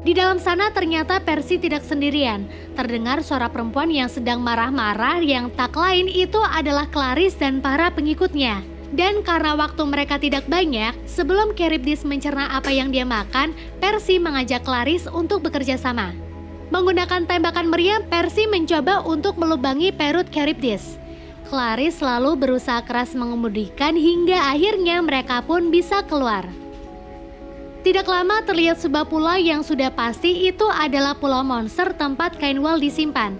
Speaker 9: Di dalam sana ternyata Percy tidak sendirian. Terdengar suara perempuan yang sedang marah-marah yang tak lain itu adalah Clarice dan para pengikutnya. Dan karena waktu mereka tidak banyak, sebelum Charybdis mencerna apa yang dia makan, Percy mengajak Clarice untuk bekerja sama. Menggunakan tembakan meriam, Percy mencoba untuk melubangi perut Charybdis. Clarice selalu berusaha keras mengemudikan hingga akhirnya mereka pun bisa keluar. Tidak lama terlihat sebuah pulau yang sudah pasti itu adalah Pulau Monster tempat Kainwell disimpan.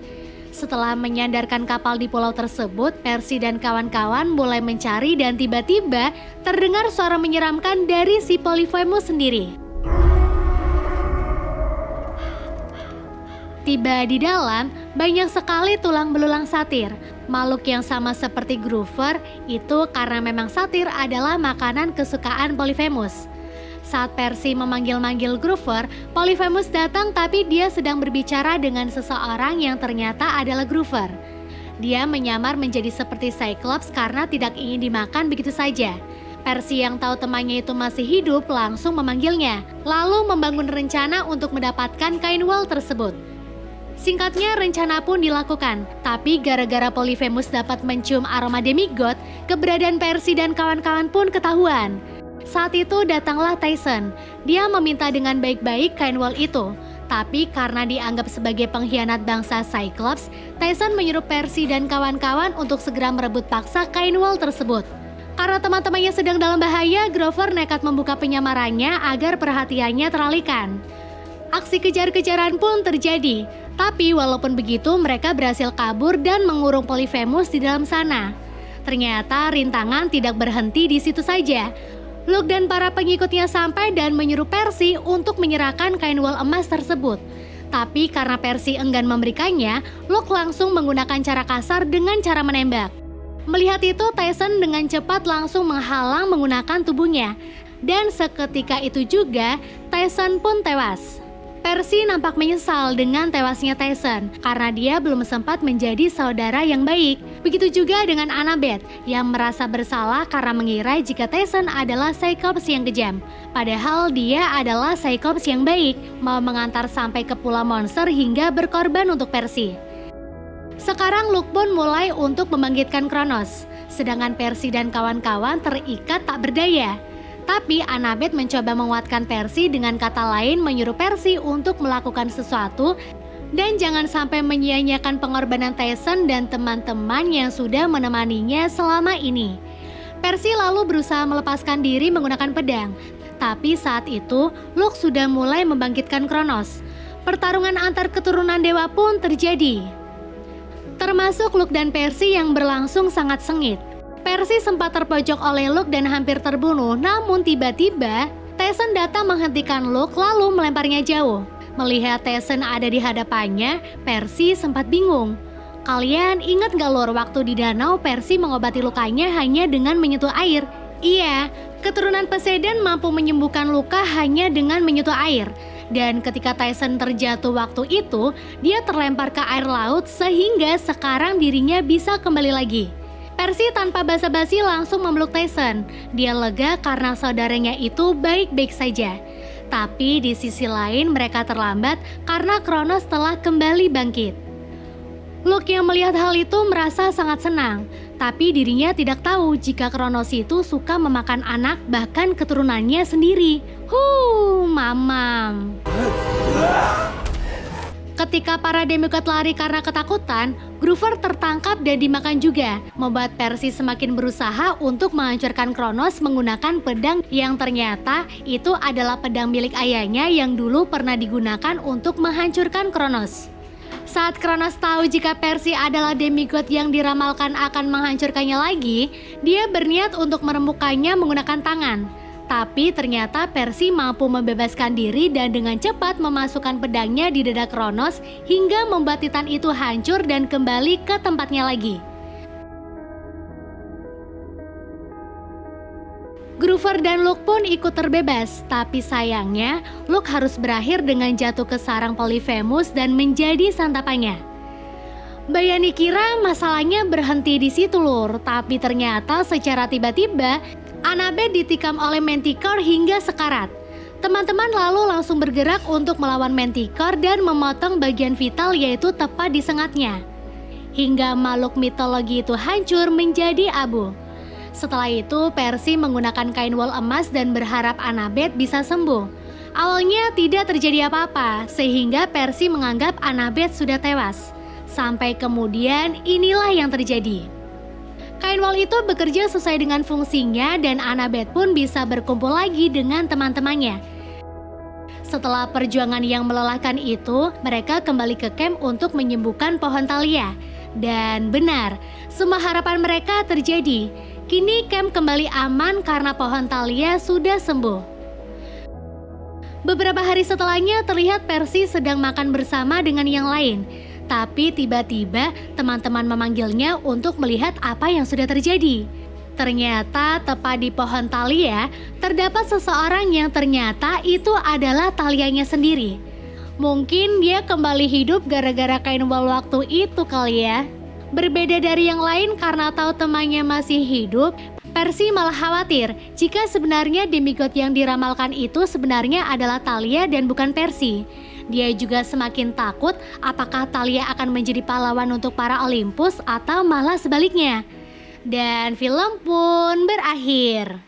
Speaker 9: Setelah menyandarkan kapal di pulau tersebut, Percy dan kawan-kawan mulai mencari dan tiba-tiba terdengar suara menyeramkan dari si Polyphemus sendiri. Tiba di dalam, banyak sekali tulang belulang satir. Makhluk yang sama seperti Groover itu karena memang satir adalah makanan kesukaan Polyphemus. Saat Percy memanggil-manggil Groover, Polyphemus datang tapi dia sedang berbicara dengan seseorang yang ternyata adalah Groover. Dia menyamar menjadi seperti Cyclops karena tidak ingin dimakan begitu saja. Percy yang tahu temannya itu masih hidup langsung memanggilnya, lalu membangun rencana untuk mendapatkan Kainwell tersebut. Singkatnya rencana pun dilakukan, tapi gara-gara Polyphemus dapat mencium aroma demigod, keberadaan Percy dan kawan-kawan pun ketahuan. Saat itu datanglah Tyson. Dia meminta dengan baik-baik Kainwell itu, tapi karena dianggap sebagai pengkhianat bangsa Cyclops, Tyson menyuruh Percy dan kawan-kawan untuk segera merebut paksa Kainwell tersebut. Karena teman-temannya sedang dalam bahaya, Groover nekat membuka penyamarannya agar perhatiannya teralihkan. Aksi kejar-kejaran pun terjadi, tapi walaupun begitu mereka berhasil kabur dan mengurung Polyphemus di dalam sana. Ternyata rintangan tidak berhenti di situ saja. Luke dan para pengikutnya sampai dan menyuruh Percy untuk menyerahkan Kainwell emas tersebut. Tapi karena Percy enggan memberikannya, Luke langsung menggunakan cara kasar dengan cara menembak. Melihat itu, Tyson dengan cepat langsung menghalang menggunakan tubuhnya. Dan seketika itu juga, Tyson pun tewas. Percy nampak menyesal dengan tewasnya Tyson karena dia belum sempat menjadi saudara yang baik. Begitu juga dengan Annabeth yang merasa bersalah karena mengira jika Tyson adalah Cyclops yang kejam. Padahal dia adalah Cyclops yang baik, mau mengantar sampai ke Pulau Monster hingga berkorban untuk Percy. Sekarang Luke pun mulai untuk membangkitkan Kronos, sedangkan Percy dan kawan-kawan terikat tak berdaya. Tapi Annabeth mencoba menguatkan Percy dengan kata lain menyuruh Percy untuk melakukan sesuatu dan jangan sampai menyia-nyiakan pengorbanan Tyson dan teman-teman yang sudah menemaninya selama ini. Percy lalu berusaha melepaskan diri menggunakan pedang, tapi saat itu Luke sudah mulai membangkitkan Kronos. Pertarungan antar keturunan dewa pun terjadi, termasuk Luke dan Percy yang berlangsung sangat sengit. Percy sempat terpojok oleh Luke dan hampir terbunuh, namun tiba-tiba Tyson datang menghentikan Luke lalu melemparnya jauh. Melihat Tyson ada di hadapannya, Percy sempat bingung. Kalian ingat gak lur waktu di danau Percy mengobati lukanya hanya dengan menyentuh air? Iya, keturunan Poseidon mampu menyembuhkan luka hanya dengan menyentuh air. Dan ketika Tyson terjatuh waktu itu, dia terlempar ke air laut sehingga sekarang dirinya bisa kembali lagi. Percy tanpa basa-basi langsung memeluk Tyson. Dia lega karena saudaranya itu baik-baik saja. Tapi di sisi lain mereka terlambat karena Kronos telah kembali bangkit. Luke yang melihat hal itu merasa sangat senang. Tapi dirinya tidak tahu jika Kronos itu suka memakan anak bahkan keturunannya sendiri. Mamam. Ketika para demigod lari karena ketakutan, Groover tertangkap dan dimakan juga, membuat Percy semakin berusaha untuk menghancurkan Kronos menggunakan pedang yang ternyata itu adalah pedang milik ayahnya yang dulu pernah digunakan untuk menghancurkan Kronos. Saat Kronos tahu jika Percy adalah demigod yang diramalkan akan menghancurkannya lagi, dia berniat untuk meremukkannya menggunakan tangan. Tapi ternyata Percy mampu membebaskan diri dan dengan cepat memasukkan pedangnya di dada Kronos hingga membuat Titan itu hancur dan kembali ke tempatnya lagi. Groover dan Luke pun ikut terbebas, tapi sayangnya Luke harus berakhir dengan jatuh ke sarang Polyphemus dan menjadi santapannya. Bayani kira masalahnya berhenti di situ lur, tapi ternyata secara tiba-tiba Annabeth ditikam oleh Manticore hingga sekarat. Teman-teman lalu langsung bergerak untuk melawan Manticore dan memotong bagian vital yaitu tepat di sengatnya. Hingga makhluk mitologi itu hancur menjadi abu. Setelah itu Percy menggunakan Kainwell emas dan berharap Annabeth bisa sembuh. Awalnya tidak terjadi apa-apa sehingga Percy menganggap Annabeth sudah tewas. Sampai kemudian inilah yang terjadi. Kain wol itu bekerja sesuai dengan fungsinya dan Annabeth pun bisa berkumpul lagi dengan teman-temannya. Setelah perjuangan yang melelahkan itu, mereka kembali ke camp untuk menyembuhkan pohon Thalia. Dan benar, semua harapan mereka terjadi. Kini camp kembali aman karena pohon Thalia sudah sembuh. Beberapa hari setelahnya terlihat Percy sedang makan bersama dengan yang lain. Tapi tiba-tiba teman-teman memanggilnya untuk melihat apa yang sudah terjadi. Ternyata tepat di pohon Thalia terdapat seseorang yang ternyata itu adalah Thalianya sendiri. Mungkin dia kembali hidup gara-gara kain wol waktu itu kali ya. Berbeda dari yang lain karena tahu temannya masih hidup, Percy malah khawatir jika sebenarnya demigod yang diramalkan itu sebenarnya adalah Thalia dan bukan Percy. Dia juga semakin takut apakah Thalia akan menjadi pahlawan untuk para Olympus atau malah sebaliknya. Dan film pun berakhir.